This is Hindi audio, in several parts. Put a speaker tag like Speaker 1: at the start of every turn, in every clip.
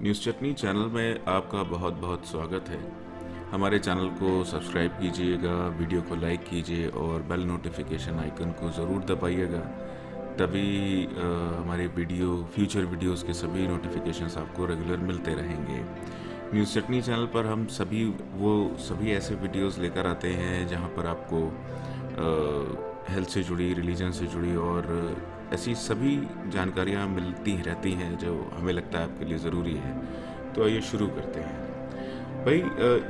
Speaker 1: न्यूज़ चटनी चैनल में आपका बहुत बहुत स्वागत है। हमारे चैनल को सब्सक्राइब कीजिएगा, वीडियो को लाइक कीजिए और बेल नोटिफिकेशन आइकन को ज़रूर दबाइएगा। तभी हमारे फ्यूचर वीडियोस के सभी नोटिफिकेशंस आपको रेगुलर मिलते रहेंगे। न्यूज़ चटनी चैनल पर हम सभी ऐसे वीडियोस लेकर आते हैं जहां पर आपको हेल्थ से जुड़ी, रिलीजन से जुड़ी और ऐसी सभी जानकारियाँ मिलती रहती हैं जो हमें लगता है आपके लिए ज़रूरी है। तो आइए शुरू करते हैं। भाई,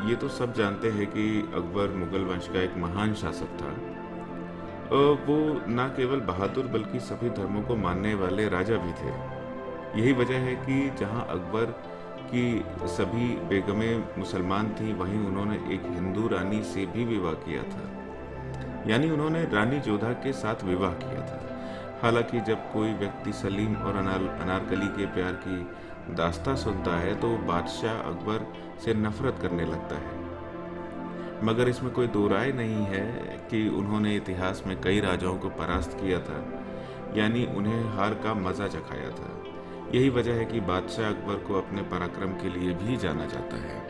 Speaker 1: ये तो सब जानते हैं कि अकबर मुगल वंश का एक महान शासक था। वो ना केवल बहादुर बल्कि सभी धर्मों को मानने वाले राजा भी थे। यही वजह है कि जहाँ अकबर की सभी बेगमें मुसलमान थीं, वहीं उन्होंने एक हिंदू रानी से भी विवाह किया था। यानी उन्होंने रानी जोधा के साथ विवाह किया था। हालांकि जब कोई व्यक्ति सलीम और अनारकली के प्यार की दास्तां सुनता है तो बादशाह अकबर से नफरत करने लगता है। मगर इसमें कोई दो राय नहीं है कि उन्होंने इतिहास में कई राजाओं को परास्त किया था, यानी उन्हें हार का मजा चखाया था। यही वजह है कि बादशाह अकबर को अपने पराक्रम के लिए भी जाना जाता है।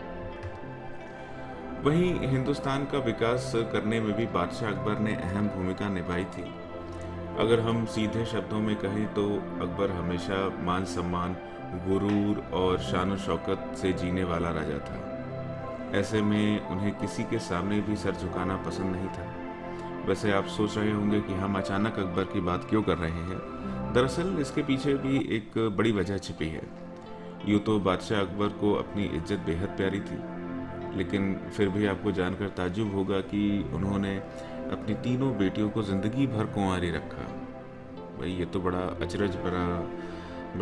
Speaker 1: वहीं हिंदुस्तान का विकास करने में भी बादशाह अकबर ने अहम भूमिका निभाई थी। अगर हम सीधे शब्दों में कहें तो अकबर हमेशा मान सम्मान, गुरूर और शान शौकत से जीने वाला राजा था। ऐसे में उन्हें किसी के सामने भी सर झुकाना पसंद नहीं था। वैसे आप सोच रहे होंगे कि हम अचानक अकबर की बात क्यों कर रहे हैं। दरअसल इसके पीछे भी एक बड़ी वजह छिपी है। यूँ तो बादशाह अकबर को अपनी इज्जत बेहद प्यारी थी, लेकिन फिर भी आपको जानकर ताज्जुब होगा कि उन्होंने अपनी तीनों बेटियों को जिंदगी भर कुंवारी रखा। भाई, ये तो बड़ा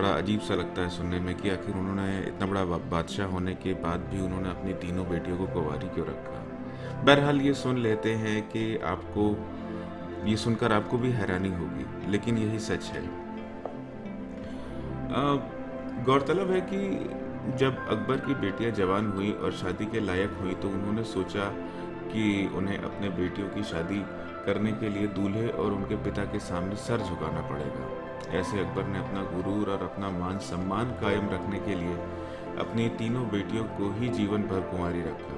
Speaker 1: अजीब सा लगता है सुनने में कि आखिर उन्होंने इतना बड़ा बादशाह होने के बाद भी उन्होंने अपनी तीनों बेटियों को कुंवारी क्यों रखा। बहरहाल ये सुन लेते हैं कि ये सुनकर आपको भी हैरानी होगी, लेकिन यही सच है। गौरतलब है कि जब अकबर की बेटियां जवान हुई और शादी के लायक हुई तो उन्होंने सोचा कि उन्हें अपने बेटियों की शादी करने के लिए दूल्हे और उनके पिता के सामने सर झुकाना पड़ेगा। ऐसे अकबर ने अपना गुरूर और अपना मान सम्मान कायम रखने के लिए अपनी तीनों बेटियों को ही जीवन भर कुंवारी रखा,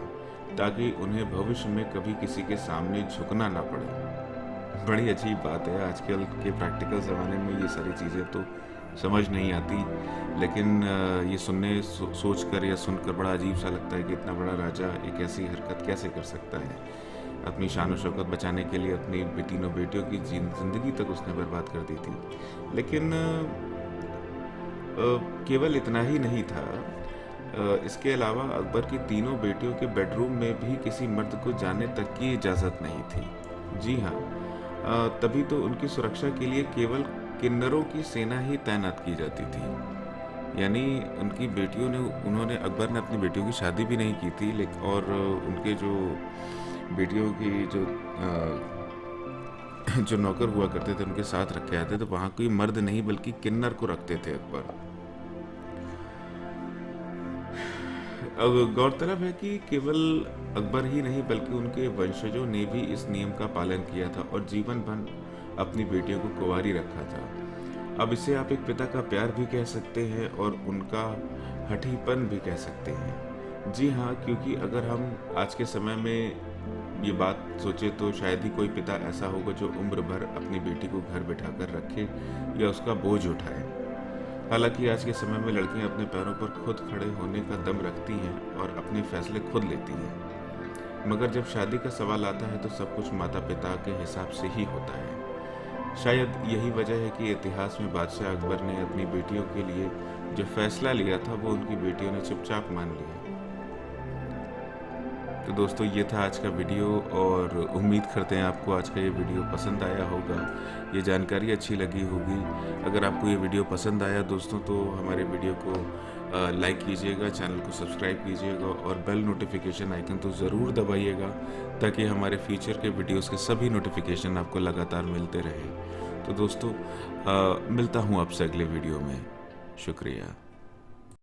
Speaker 1: ताकि उन्हें भविष्य में कभी किसी के सामने झुकना ना पड़े। बड़ी अजीब बात है, आजकल के प्रैक्टिकल ज़माने में ये सारी चीज़ें तो समझ नहीं आती, लेकिन ये सोच कर या सुनकर बड़ा अजीब सा लगता है कि इतना बड़ा राजा एक ऐसी हरकत कैसे कर सकता है। अपनी शान शौकत बचाने के लिए अपनी तीनों बेटियों की जिंदगी तक उसने बर्बाद कर दी थी। लेकिन केवल इतना ही नहीं था। इसके अलावा अकबर की तीनों बेटियों के बेडरूम में भी किसी मर्द को जाने तक की इजाज़त नहीं थी। जी हाँ, तभी तो उनकी सुरक्षा के लिए केवल किन्नरों की सेना ही तैनात की जाती थी। यानी उन्होंने अकबर ने अपनी बेटियों की शादी भी नहीं की थी, लेकिन और उनके जो बेटियों की जो नौकर हुआ करते थे उनके साथ रखे आते, तो वहाँ कोई मर्द नहीं बल्कि किन्नर को रखते थे अकबर। गौरतलब है कि केवल अकबर ही नहीं बल्कि उनके वंशजों ने भी इस नियम का पालन किया था और जीवन भर अपनी बेटियों को कुंवारी रखा था। अब इसे आप एक पिता का प्यार भी कह सकते हैं और उनका हठीपन भी कह सकते हैं। जी हाँ, क्योंकि अगर हम आज के समय में ये बात सोचे तो शायद ही कोई पिता ऐसा होगा जो उम्र भर अपनी बेटी को घर बिठाकर रखे या उसका बोझ उठाए। हालांकि आज के समय में लड़कियां अपने पैरों पर खुद खड़े होने का दम रखती हैं और अपने फैसले खुद लेती हैं। मगर जब शादी का सवाल आता है तो सब कुछ माता पिता के हिसाब से ही होता है। शायद यही वजह है कि इतिहास में बादशाह अकबर ने अपनी बेटियों के लिए जो फैसला लिया था वो उनकी बेटियों ने चुपचाप मान लिया। तो दोस्तों, ये था आज का वीडियो और उम्मीद करते हैं आपको आज का ये वीडियो पसंद आया होगा, ये जानकारी अच्छी लगी होगी। अगर आपको ये वीडियो पसंद आया दोस्तों तो हमारे वीडियो को लाइक कीजिएगा, चैनल को सब्सक्राइब कीजिएगा और बेल नोटिफिकेशन आइकन तो ज़रूर दबाइएगा ताकि हमारे फ्यूचर के वीडियोस के सभी नोटिफिकेशन आपको लगातार मिलते रहे। तो दोस्तों, मिलता हूँ आपसे अगले वीडियो में। शुक्रिया।